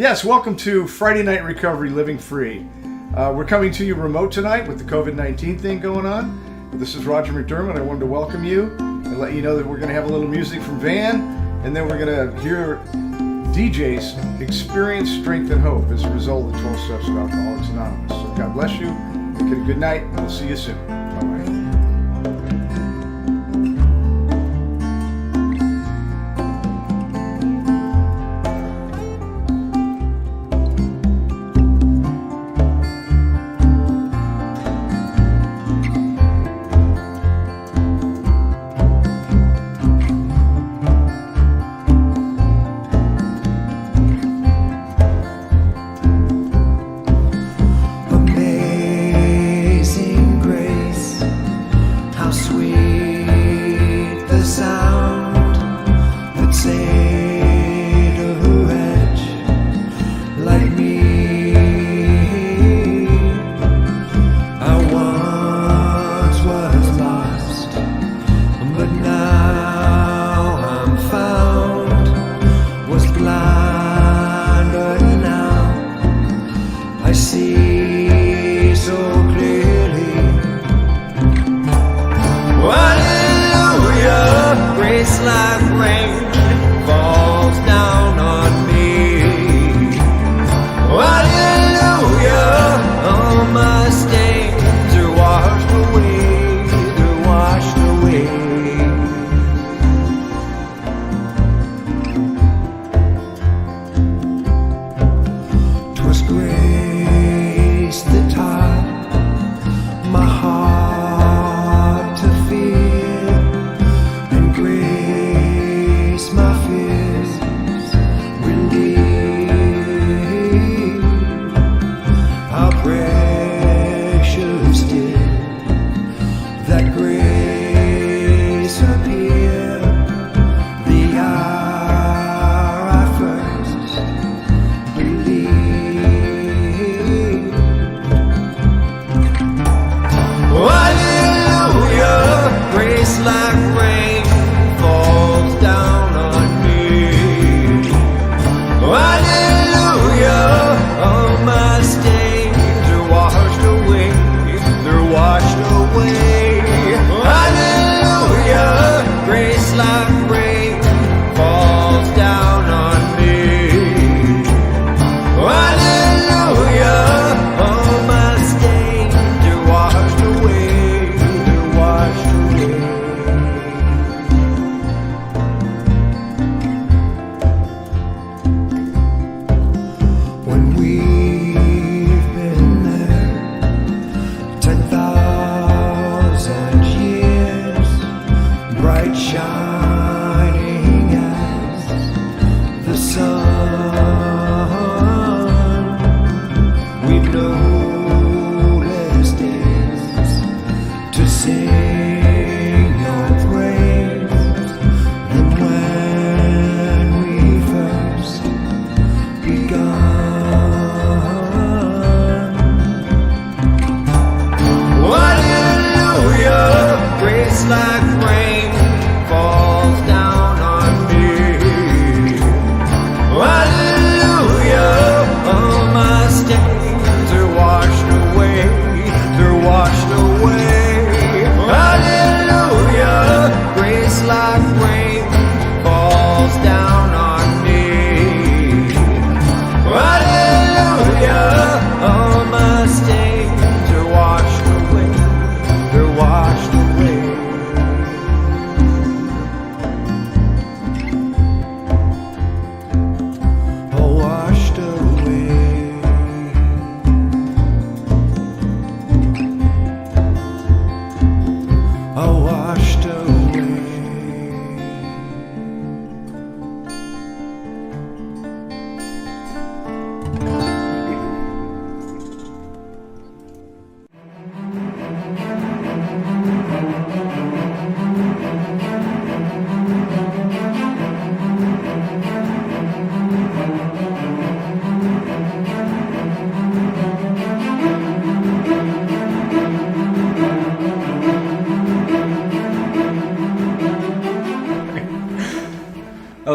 Yes, welcome to Friday Night Recovery Living Free. We're coming to you remote tonight with the COVID-19 thing going on. This is Roger McDermott. I wanted to welcome you and let you know that we're going to have a little music from Van, and then we're going to hear DJ's experience, strength, and hope as a result of the 12 Steps of Alcoholics Anonymous. So God bless you. Get a good night. We'll see you soon. Bye-bye.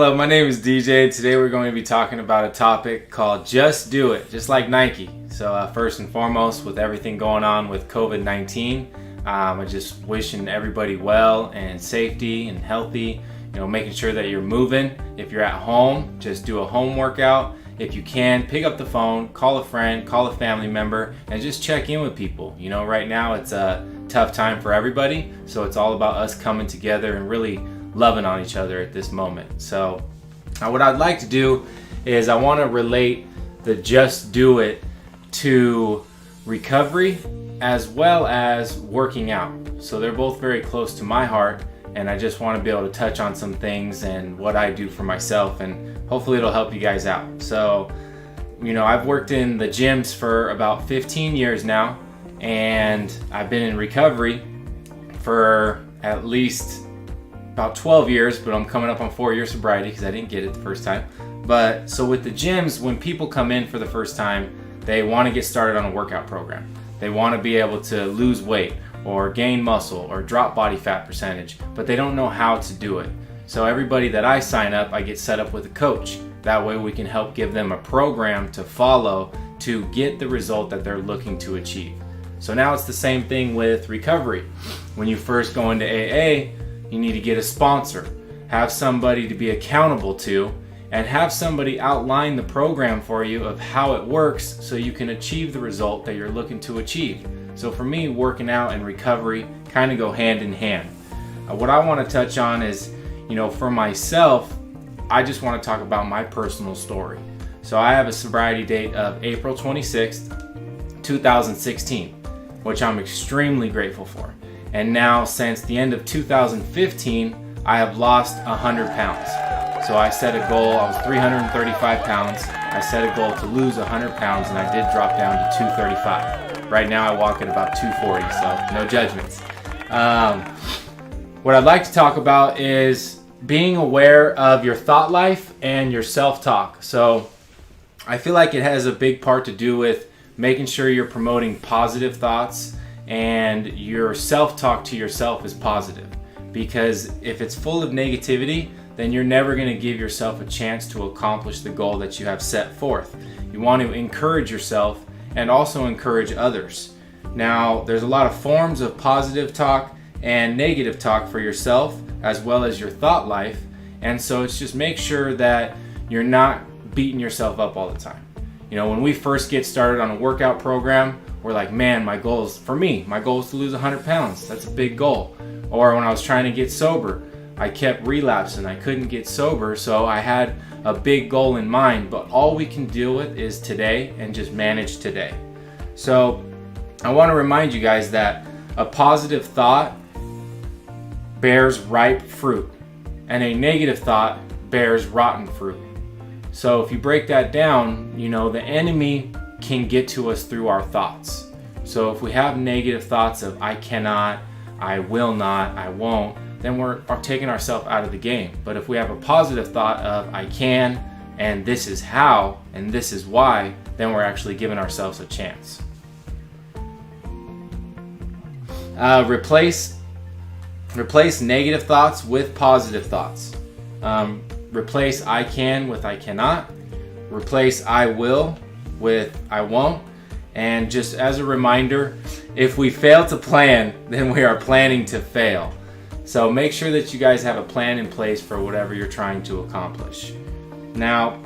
Hello, my name is DJ. Today we're going to be talking about a topic called Just Do It, just like Nike. So first and foremost, with everything going on with COVID-19, I'm just wishing everybody well and safety and healthy, making sure that you're moving. If you're at home, just do a home workout. If you can, pick up the phone, call a friend, call a family member, and just check in with people. Right now it's a tough time for everybody, so it's all about us coming together and really loving on each other at this moment. So what I'd like to do is I want to relate the Just Do It to recovery as well as working out. So they're both very close to my heart, and I just want to be able to touch on some things and what I do for myself, and hopefully it'll help you guys out. So I've worked in the gyms for about 15 years now, and I've been in recovery for at least about 12 years, but I'm coming up on 4 years sobriety because I didn't get it the first time. But so with the gyms, when people come in for the first time, they want to get started on a workout program. They want to be able to lose weight or gain muscle or drop body fat percentage, but they don't know how to do it. So everybody that I sign up, I get set up with a coach. That way we can help give them a program to follow to get the result that they're looking to achieve. So now it's the same thing with recovery. When you first go into AA, you need to get a sponsor, have somebody to be accountable to, and have somebody outline the program for you of how it works so you can achieve the result that you're looking to achieve. So for me, working out and recovery kind of go hand in hand. What I want to touch on is, for myself, I just want to talk about my personal story. So I have a sobriety date of April 26th, 2016, which I'm extremely grateful for. And now since the end of 2015, I have lost 100 pounds. So I set a goal, I was 335 pounds. I set a goal to lose 100 pounds, and I did drop down to 235. Right now I walk at about 240, so no judgments. What I'd like to talk about is being aware of your thought life and your self-talk. So I feel like it has a big part to do with making sure you're promoting positive thoughts and your self-talk to yourself is positive. Because if it's full of negativity, then you're never going to give yourself a chance to accomplish the goal that you have set forth. You want to encourage yourself and also encourage others. Now, there's a lot of forms of positive talk and negative talk for yourself as well as your thought life. And so it's just make sure that you're not beating yourself up all the time. When we first get started on a workout program, we're like, man, my goal is to lose 100 pounds. That's a big goal. Or when I was trying to get sober, I kept relapsing. I couldn't get sober, so I had a big goal in mind. But all we can deal with is today and just manage today. So I want to remind you guys that a positive thought bears ripe fruit, and a negative thought bears rotten fruit. So if you break that down, the enemy can get to us through our thoughts. So if we have negative thoughts of I cannot, I will not, I won't, then we're taking ourselves out of the game. But if we have a positive thought of I can, and this is how, and this is why, then we're actually giving ourselves a chance. Replace negative thoughts with positive thoughts. Replace I can with I cannot. Replace I will with I won't. And just as a reminder, if we fail to plan, then we are planning to fail. So make sure that you guys have a plan in place for whatever you're trying to accomplish. Now,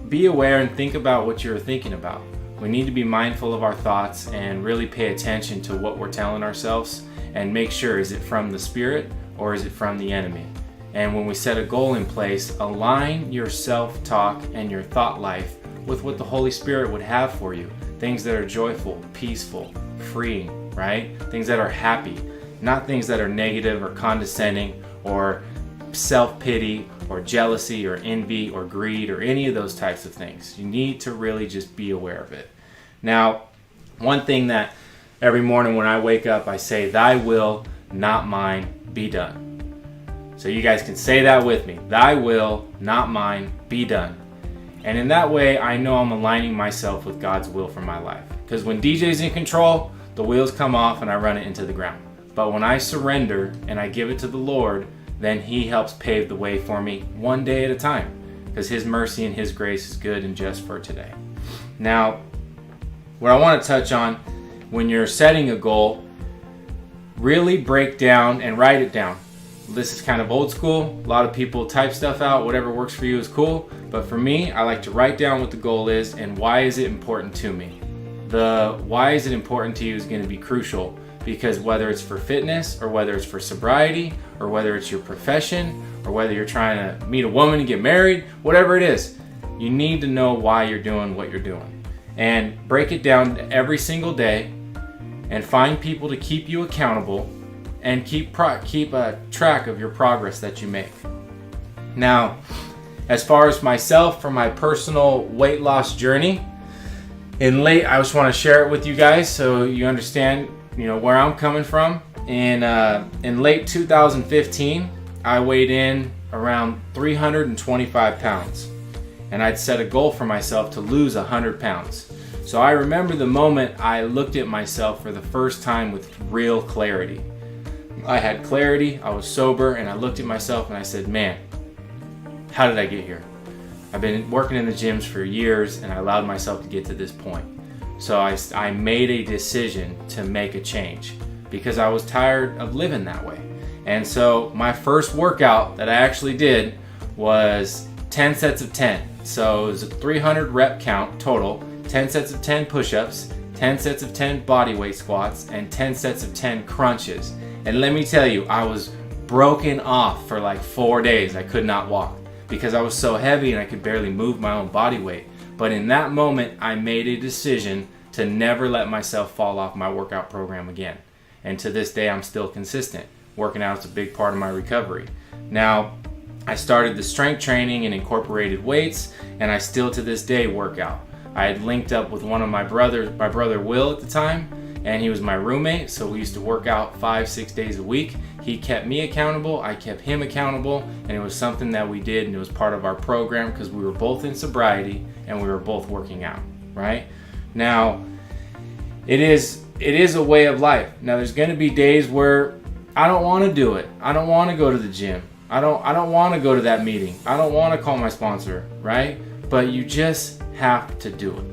be aware and think about what you're thinking about. We need to be mindful of our thoughts and really pay attention to what we're telling ourselves and make sure, is it from the Spirit or is it from the enemy? And when we set a goal in place, align your self-talk and your thought life with what the Holy Spirit would have for you. Things that are joyful, peaceful, freeing, right? Things that are happy, not things that are negative or condescending or self-pity or jealousy or envy or greed or any of those types of things. You need to really just be aware of it. Now, one thing that every morning when I wake up, I say, thy will, not mine, be done. So you guys can say that with me. Thy will, not mine, be done. And in that way, I know I'm aligning myself with God's will for my life. Because when DJ's in control, the wheels come off and I run it into the ground. But when I surrender and I give it to the Lord, then He helps pave the way for me one day at a time, because His mercy and His grace is good and just for today. Now, what I want to touch on, when you're setting a goal, really break down and write it down. This is kind of old school. A lot of people type stuff out. Whatever works for you is cool. But for me, I like to write down what the goal is and why is it important to me. The why is it important to you is going to be crucial, because whether it's for fitness or whether it's for sobriety or whether it's your profession or whether you're trying to meet a woman and get married, whatever it is, you need to know why you're doing what you're doing. And break it down every single day and find people to keep you accountable and keep a track of your progress that you make. Now, as far as myself, for my personal weight loss journey, I just want to share it with you guys so you understand, where I'm coming from. In late 2015, I weighed in around 325 pounds, and I'd set a goal for myself to lose 100 pounds. So I remember the moment I looked at myself for the first time with real clarity. I had clarity, I was sober, and I looked at myself and I said, man, how did I get here? I've been working in the gyms for years and I allowed myself to get to this point. So I made a decision to make a change because I was tired of living that way. And so my first workout that I actually did was 10 sets of 10. So it was a 300 rep count total, 10 sets of 10 push-ups, 10 sets of 10 body weight squats, and 10 sets of 10 crunches. And let me tell you, I was broken off for like 4 days. I could not walk because I was so heavy and I could barely move my own body weight. But in that moment, I made a decision to never let myself fall off my workout program again. And to this day, I'm still consistent. Working out is a big part of my recovery. Now, I started the strength training and incorporated weights, and I still to this day work out. I had linked up with one of my brother Will at the time, and he was my roommate, so we used to work out 5-6 days a week. He kept me accountable, I kept him accountable, and it was something that we did, and it was part of our program because we were both in sobriety and we were both working out, right? Now, it is a way of life. Now, there's going to be days where I don't want to do it. I don't want to go to the gym. I don't want to go to that meeting. I don't want to call my sponsor, right? But you just have to do it,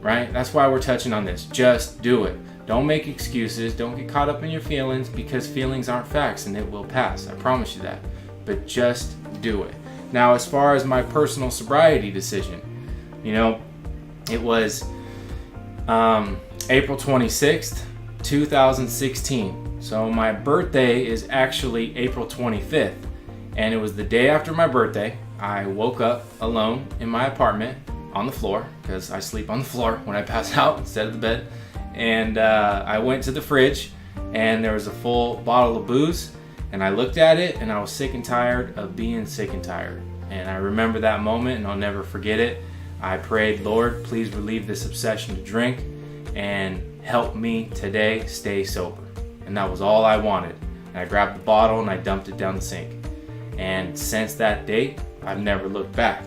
right? That's why we're touching on this. Just do it. Don't make excuses. Don't get caught up in your feelings, because feelings aren't facts and it will pass. I promise you that. But just do it. Now, as far as my personal sobriety decision, it was April 26th, 2016. So my birthday is actually April 25th. And it was the day after my birthday. I woke up alone in my apartment on the floor, because I sleep on the floor when I pass out instead of the bed. And I went to the fridge and there was a full bottle of booze, and I looked at it and I was sick and tired of being sick and tired. And I remember that moment and I'll never forget it. I prayed, Lord, please relieve this obsession to drink and help me today stay sober. And that was all I wanted. And I grabbed the bottle and I dumped it down the sink. And since that date, I've never looked back.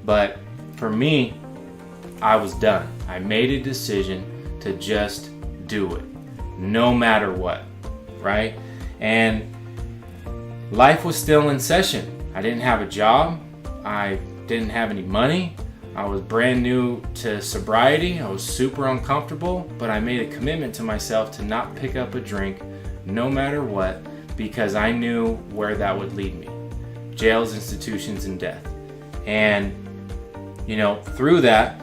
But for me, I was done. I made a decision to just do it, no matter what, right? And life was still in session. I didn't have a job. I didn't have any money. I was brand new to sobriety. I was super uncomfortable, but I made a commitment to myself to not pick up a drink no matter what, because I knew where that would lead me. Jails, institutions, and death. And through that,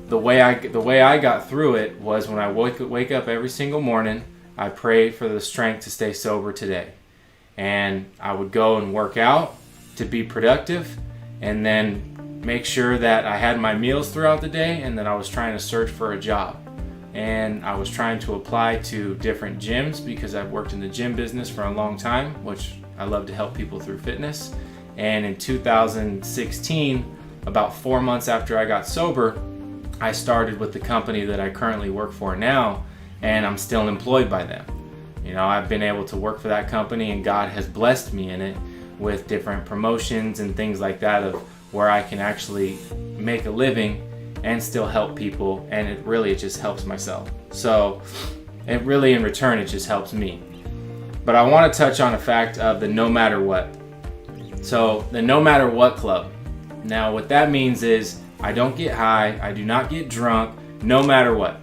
the way I got through it was when I wake up every single morning, I pray for the strength to stay sober today. And I would go and work out to be productive, and then make sure that I had my meals throughout the day, and that I was trying to search for a job. And I was trying to apply to different gyms because I've worked in the gym business for a long time, which I love to help people through fitness. And in 2016, about 4 months after I got sober, I started with the company that I currently work for now, and I'm still employed by them. I've been able to work for that company, and God has blessed me in it with different promotions and things like that, of where I can actually make a living and still help people, and it just helps myself. So it really, in return, it just helps me. But I want to touch on a fact of the no matter what. So the no matter what club. Now what that means is I don't get high, I do not get drunk, no matter what.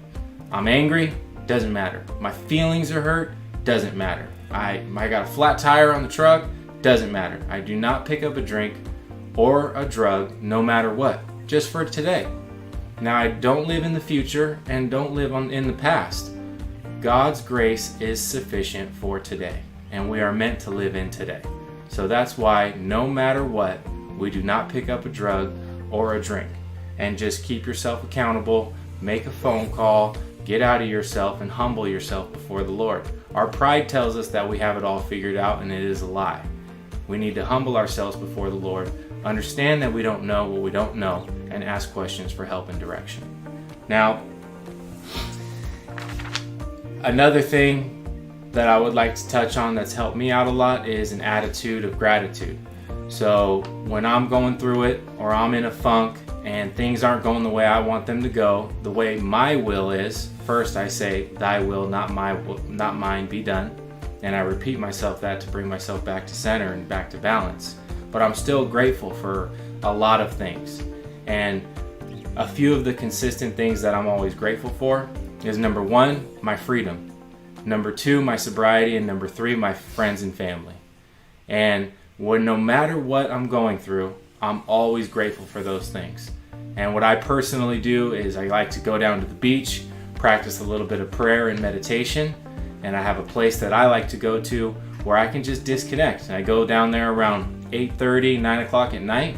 I'm angry, doesn't matter. My feelings are hurt, doesn't matter. I got a flat tire on the truck, doesn't matter. I do not pick up a drink or a drug no matter what, just for today. Now I don't live in the future and don't live in the past. God's grace is sufficient for today, and we are meant to live in today. So that's why no matter what, we do not pick up a drug or a drink. And just keep yourself accountable, make a phone call, get out of yourself and humble yourself before the Lord. Our pride tells us that we have it all figured out, and it is a lie. We need to humble ourselves before the Lord, understand that we don't know what we don't know, and ask questions for help and direction. Now, another thing that I would like to touch on that's helped me out a lot is an attitude of gratitude. So when I'm going through it or I'm in a funk and things aren't going the way I want them to go, the way my will is, first I say, thy will, not mine, be done. And I repeat myself that to bring myself back to center and back to balance. But I'm still grateful for a lot of things. And a few of the consistent things that I'm always grateful for is number 1, my freedom. Number 2, my sobriety. And number 3, my friends and family. And no matter what I'm going through, I'm always grateful for those things. And what I personally do is I like to go down to the beach, practice a little bit of prayer and meditation. And I have a place that I like to go to where I can just disconnect. And I go down there around 8:30, 9 o'clock at night.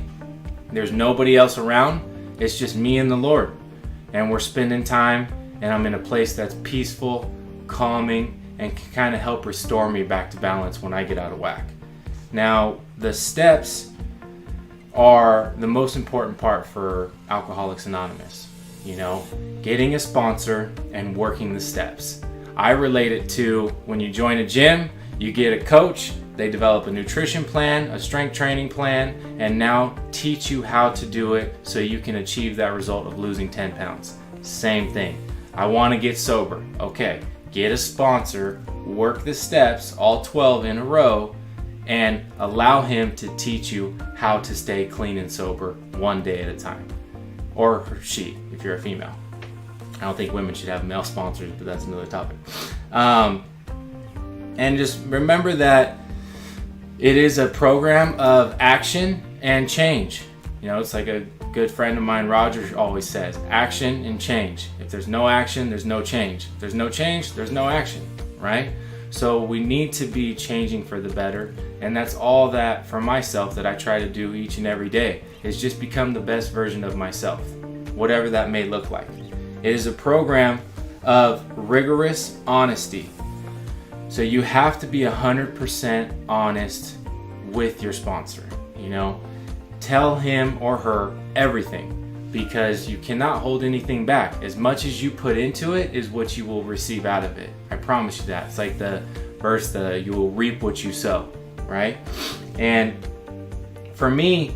There's nobody else around. It's just me and the Lord. And we're spending time, and I'm in a place that's peaceful, calming, and can kind of help restore me back to balance when I get out of whack. Now, the steps are the most important part for Alcoholics Anonymous. You know, getting a sponsor and working the steps. I relate it to when you join a gym, you get a coach, they develop a nutrition plan, a strength training plan, and now teach you how to do it so you can achieve that result of losing 10 pounds. Same thing. I want to get sober. Okay, get a sponsor, work the steps, all 12 in a row, and allow him to teach you how to stay clean and sober one day at a time. Or she, if you're a female. I don't think women should have male sponsors, but that's another topic. And just remember that it is a program of action and change. You know, it's like a good friend of mine, Roger, always says, action and change. If there's no action, there's no change. If there's no change, there's no action, right? So we need to be changing for the better. And that's all that for myself that I try to do each and every day is just become the best version of myself, whatever that may look like. It is a program of rigorous honesty. So you have to be 100% honest with your sponsor. You know, tell him or her everything because you cannot hold anything back. As much as you put into it is what you will receive out of it. I promise you that. It's like the verse, you will reap what you sow, right? And for me,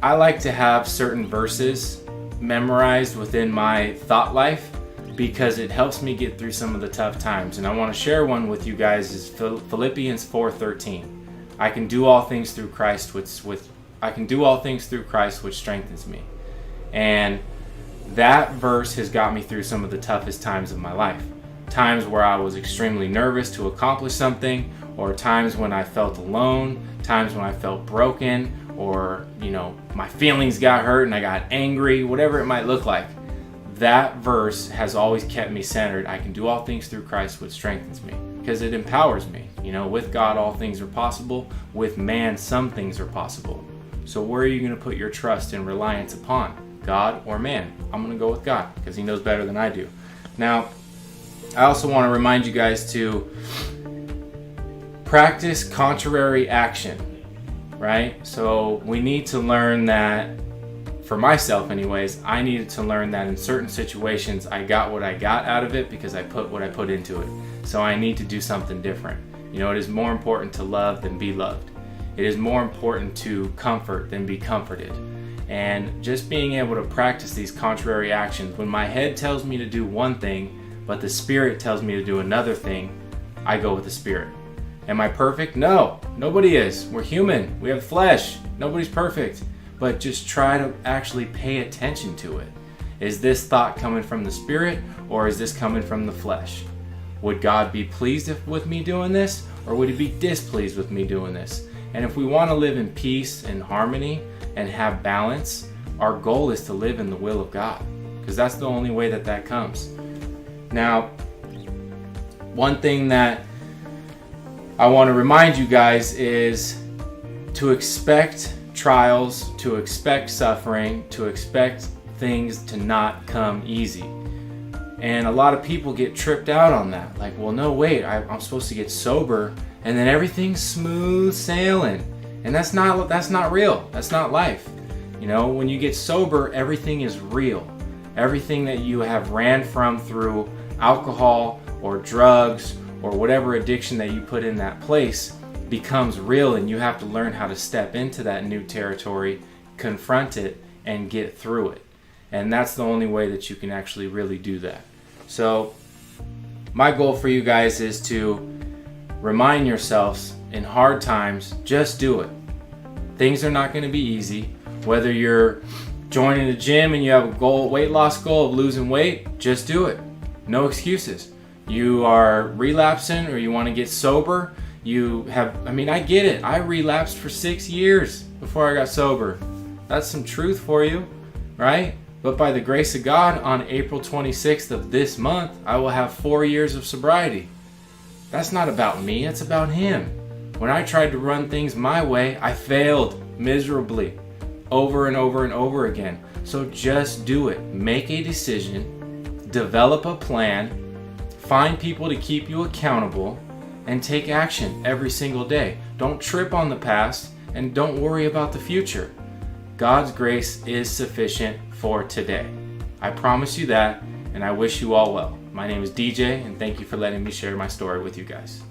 I like to have certain verses memorized within my thought life because it helps me get through some of the tough times. And I want to share one with you guys is Philippians 4:13. I can do all things through Christ I can do all things through Christ which strengthens me. And that verse has got me through some of the toughest times of my life. Times where I was extremely nervous to accomplish something, or times when I felt alone, times when I felt broken, or, you know, my feelings got hurt and I got angry, whatever it might look like. That verse has always kept me centered. I can do all things through Christ which strengthens me, because it empowers me. You know, with God all things are possible. With man some things are possible. So where are you going to put your trust and reliance upon? God or man? I'm going to go with God because he knows better than I do. Now, I also want to remind you guys to practice contrary action, right? So we need to learn that, for myself anyways, I needed to learn that in certain situations I got what I got out of it because I put what I put into it. So I need to do something different. You know, it is more important to love than be loved. It is more important to comfort than be comforted. And just being able to practice these contrary actions, when my head tells me to do one thing, but the Spirit tells me to do another thing, I go with the Spirit. Am I perfect? No, nobody is. We're human. We have flesh. Nobody's perfect. But just try to actually pay attention to it. Is this thought coming from the Spirit, or is this coming from the flesh? Would God be pleased with me doing this, or would he be displeased with me doing this? And if we want to live in peace and harmony and have balance, our goal is to live in the will of God, because that's the only way that comes. Now, one thing that I want to remind you guys is to expect trials, to expect suffering, to expect things to not come easy. And a lot of people get tripped out on that. Like, well, no, wait, I'm supposed to get sober and then everything's smooth sailing. And that's not real. That's not life. You know, when you get sober, everything is real. Everything that you have ran from through alcohol or drugs or whatever addiction that you put in that place becomes real, and you have to learn how to step into that new territory, confront it, and get through it. And that's the only way that you can actually really do that. So my goal for you guys is to remind yourselves in hard times, just do it. Things are not going to be easy. Whether you're joining a gym and you have a goal, weight loss goal of losing weight, just do it. No excuses. You are relapsing or you want to get sober, I get it. I relapsed for 6 years before I got sober. That's some truth for you, right? But by the grace of God, on April 26th of this month, I will have 4 years of sobriety. That's not about me, it's about Him. When I tried to run things my way, I failed miserably over and over and over again. So just do it. Make a decision, develop a plan, find people to keep you accountable, and take action every single day. Don't trip on the past and don't worry about the future. God's grace is sufficient for today. I promise you that, and I wish you all well. My name is DJ, and thank you for letting me share my story with you guys.